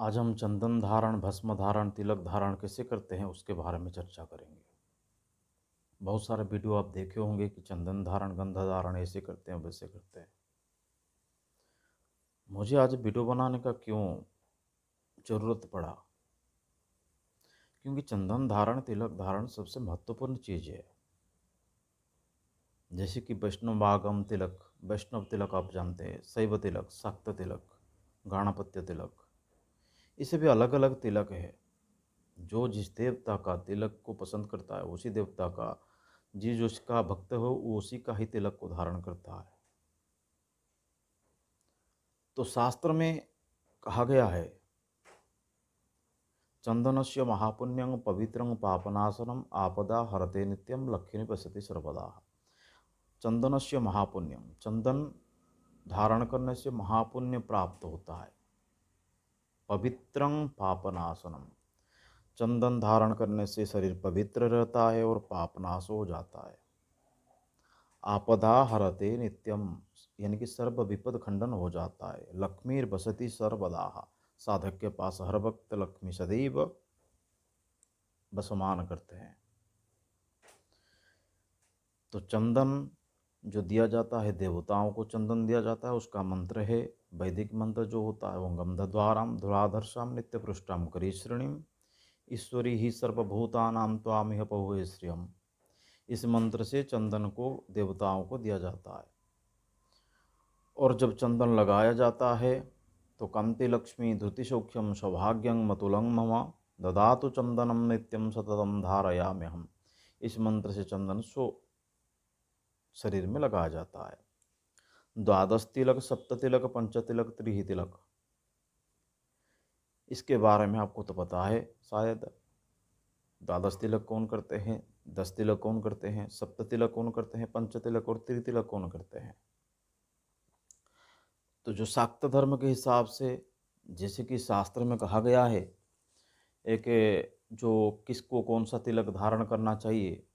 आज हम चंदन धारण, भस्म धारण, तिलक धारण कैसे करते हैं उसके बारे में चर्चा करेंगे। बहुत सारे वीडियो आप देखे होंगे कि चंदन धारण, गंधा धारण ऐसे करते हैं, वैसे करते हैं। मुझे आज वीडियो बनाने का क्यों ज़रूरत पड़ा? क्योंकि चंदन धारण, तिलक धारण सबसे महत्वपूर्ण चीज़ है। जैसे कि वैष्णव आगम तिलक, वैष्णव तिलक आप जानते हैं, शैव तिलक, शाक्त तिलक, गाणपत्य तिलक, इसे भी अलग अलग तिलक है। जो जिस देवता का तिलक को पसंद करता है, उसी देवता का जो उसका भक्त हो, वो उसी का ही तिलक को धारण करता है। तो शास्त्र में कहा गया है, चंदनस्य महापुण्यं पवित्रं पापनाशनम आपदा हरते नित्यम लक्ष्मी पश्यति सर्वदा। चंदनस्य महापुण्यम, चंदन धारण करने से महापुण्य प्राप्त होता है। पवित्रं पापनाशनम, चंदन धारण करने से शरीर पवित्र रहता है और पापनाश हो जाता है। आपदा हरते नित्यम, यानी कि सर्व विपद खंडन हो जाता है। लक्ष्मीर बसती सर्वदा, साधक के पास हर वक्त लक्ष्मी सदैव बसमान करते हैं। तो चंदन जो दिया जाता है, देवताओं को चंदन दिया जाता है, उसका मंत्र है, वैदिक मंत्र जो होता है वो गंधद्वाराम धुराधर्षाम नित्य पृष्ठाम करीश्रणीम ईश्वरी ही सर्वभूतानाम त्वामिह पहुए श्रियम। इस मंत्र से चंदन को देवताओं को दिया जाता है। और जब चंदन लगाया जाता है तो कांति लक्ष्मी धृति सौख्यम सौभाग्यं मतुलं मम ददातु चंदनम नित्यम सततम धारयाम्यहम्। इस मंत्र से चंदन शरीर में लगाया जाता है। द्वादश तिलक, सप्त तिलक, पंच तिलक, त्रिही तिलक, इसके बारे में आपको तो पता है शायद। द्वादश तिलक कौन करते हैं, 10 तिलक कौन करते हैं, सप्त तिलक कौन करते हैं, पंच तिलक और त्रितिलक कौन करते हैं। तो जो शाक्त धर्म के हिसाब से, जैसे कि शास्त्र में कहा गया है, एक जो किसको कौन सा तिलक धारण करना चाहिए,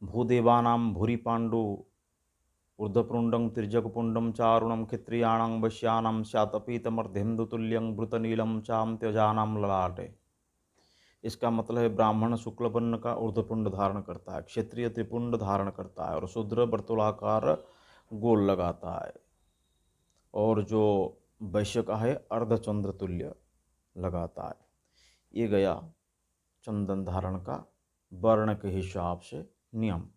भूदेवानाम भूरि पांडु ऊर्ध्वपुंडं त्रिजगपुंडं चारुणं क्षत्रियाणां वैश्यानां स्यात्पीतमर्धेन्दुतुल्यं भृतनीलं चाम त्यजानां ललाटे। इसका मतलब है ब्राह्मण शुक्ल वर्ण का ऊर्ध्वपुंड धारण करता है, क्षत्रिय त्रिपुंड धारण करता है और शूद्र वर्तुलाकार गोल लगाता है, और जो वैश्य का है अर्धचंद्र तुल्य लगाता है। ये गया चंदन धारण का वर्ण के हिसाब से नियम।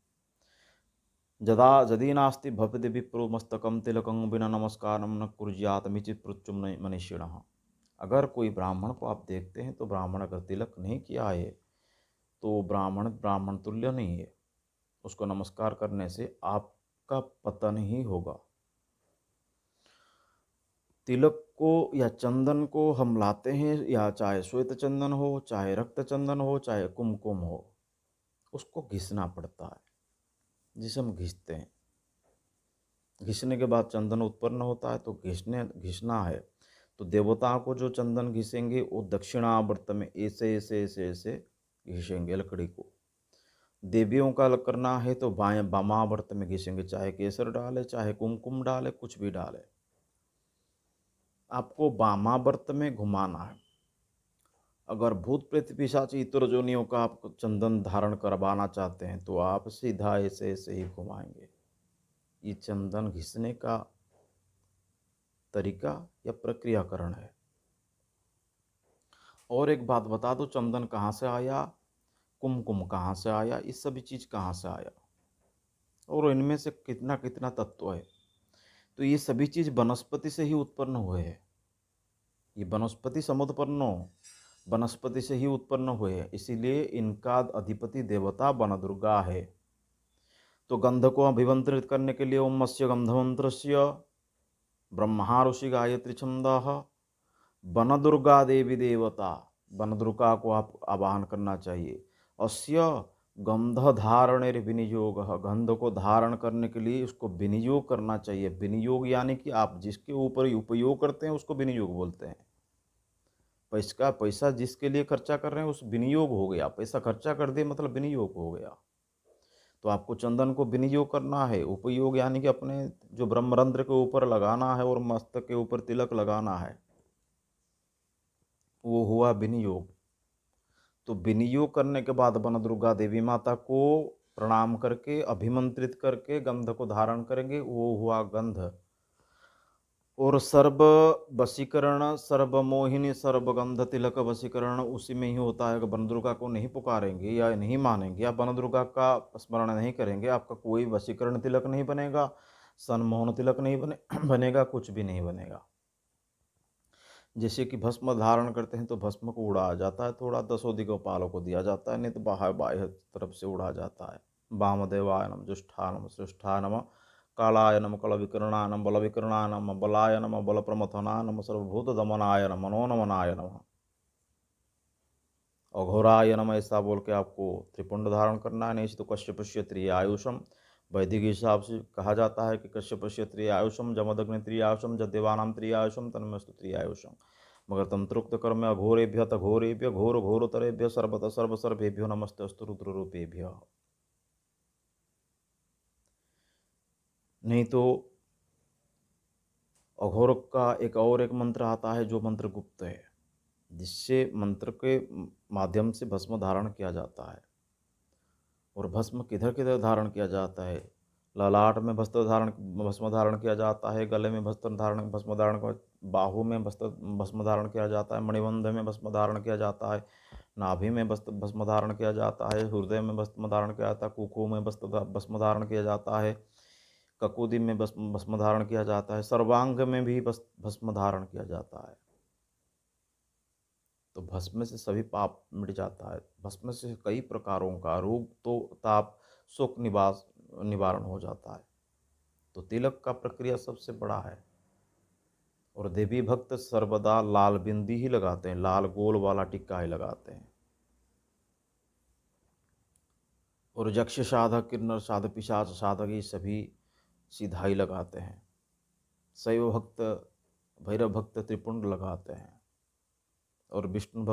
जदा यदि नास्ति भवति विप्रो मस्तकम तिलकं बिना नमस्कारम न कुर्यात मिचित पृच्छुम मनीषिणः। अगर कोई ब्राह्मण को आप देखते हैं तो ब्राह्मण अगर तिलक नहीं किया है तो ब्राह्मण तुल्य नहीं है। उसको नमस्कार करने से आपका पतन ही होगा। तिलक को या चंदन को हम लाते हैं, या चाहे श्वेत चंदन हो, चाहे रक्त चंदन हो, चाहे कुमकुम हो, उसको घिसना पड़ता है, जिसे हम घिसते हैं। घिसने के बाद चंदन उत्पन्न होता है, तो घिसना है। तो देवताओं को जो चंदन घिसेंगे वो दक्षिणावर्त में ऐसे ऐसे ऐसे ऐसे घिसेंगे लकड़ी को। देवियों का करना है तो बाएं वामावर्त में घिसेंगे, चाहे केसर डाले, चाहे कुमकुम डाले, कुछ भी डाले, आपको वामावर्त में घुमाना है। अगर भूत प्रेत पिशाच इतर जोनियों का आप चंदन धारण करवाना चाहते हैं तो आप सीधा ऐसे ऐसे ही घुमाएंगे। ये चंदन घिसने का तरीका या प्रक्रियाकरण है। और एक बात बता दो, चंदन कहाँ से आया, कुमकुम कहाँ से आया, ये सभी चीज़ कहाँ से आया और इनमें से कितना कितना तत्व है। तो ये सभी चीज़ वनस्पति से ही उत्पन्न हुए हैं। ये वनस्पति समुत्पन्नो, वनस्पति से ही उत्पन्न हुए हैं, इसीलिए इनका अधिपति देवता वन दुर्गा है। तो गंध को अभिमंत्रित करने के लिए ओम मत्स्य गंधमंत्रस्य ब्रह्मा ऋषि गायत्री छंदः वन दुर्गा देवी देवता, वन दुर्गा को आप आवाहन करना चाहिए। अस्य गंध धारणेर विनियोग, गंध को धारण करने के लिए उसको विनियोग करना चाहिए। विनियोग यानी कि आप जिसके ऊपर उपयोग करते हैं उसको विनियोग बोलते हैं। पैसा जिसके लिए खर्चा कर रहे हैं उस विनियोग हो गया। पैसा खर्चा कर दिए मतलब विनियोग हो गया। तो आपको चंदन को विनियोग करना है। उपयोग यानी कि अपने जो ब्रह्मरंध्र के ऊपर लगाना है और मस्तक के ऊपर तिलक लगाना है। वो हुआ विनियोग। तो विनियोग करने के बाद वन दुर्गा देवी माता को प्रणाम करके अभिमंत्रित करके गंध को धारण करेंगे, वो हुआ गंध। और सर्व वशीकरण, सर्व मोहिनी, सर्वगंध तिलक वशीकरण उसी में ही होता है। अगर वन दुर्गा को नहीं पुकारेंगे या नहीं मानेंगे या वन दुर्गा का स्मरण नहीं करेंगे, आपका कोई वशीकरण तिलक नहीं बनेगा, सनमोहन तिलक नहीं बनेगा, कुछ भी नहीं बनेगा। जैसे कि भस्म धारण करते हैं तो भस्म को उड़ाया जाता है, थोड़ा 10 दिक्पालों को दिया जाता है, नहीं तो बाह्य तरफ से उड़ा जाता है। वामदेवाय नमः, जुष्ठाय नमः, श्रेष्ठाय नमः, कालाय नमः, कलविकरणाय नमः, बलविकरणाय नमः, बलाय नमः, बलप्रमथनाय नमः, सर्वभूत दमनाय नमः, मनोनमनाय नमः, अघोराय नमः, ऐसा बोल के आपको त्रिपुंड धारण करना है। नहीं तो कश्यपस्य त्रियायुषम, वैदिक हिसाब से कहा जाता है कि कश्यपस्य त्रियायुषम, जमदग्नि त्रियायुषम, जदेवानाम त्रियायुषम, तन्मस्तु त्रियायुषम। मगर तंत्रोक्त कर्म अघोरेभ्य तघोरेभ्य घोर घोरतरेभ्य सर्वतः सर्व सर्वेभ्यो नमस्ते अस्तु रुद्ररूपेभ्य। नहीं तो अघोर का एक मंत्र आता है जो मंत्र गुप्त है, जिससे मंत्र के माध्यम से भस्म धारण किया जाता है। और भस्म किधर किधर धारण किया जाता है? ललाट में भस्म धारण किया जाता है, गले में भस्म धारण, बाहु में भस्म धारण किया जाता है, मणिबंध में भस्म धारण किया जाता है, नाभि में भस्म धारण किया जाता है, हृदय में भस्म धारण किया जाता है, कुकू में भस्म धारण किया जाता है, ककुदी में भस्म धारण किया जाता है, सर्वांग में भी भस्म धारण किया जाता है। तो भस्म से सभी पाप मिट जाता है। भस्म से कई प्रकारों का रोग तो ताप शोक निवारण हो जाता है। तो तिलक का प्रक्रिया सबसे बड़ा है। और देवी भक्त सर्वदा लाल बिंदी ही लगाते हैं, लाल गोल वाला टिक्का ही लगाते हैं। और यक्ष साधक, किन्नर साधक, पिशाच साधक ये सभी सीधा ही लगाते हैं। शैव भक्त, भैरव भक्त त्रिपुंड लगाते हैं। और विष्णु भक्त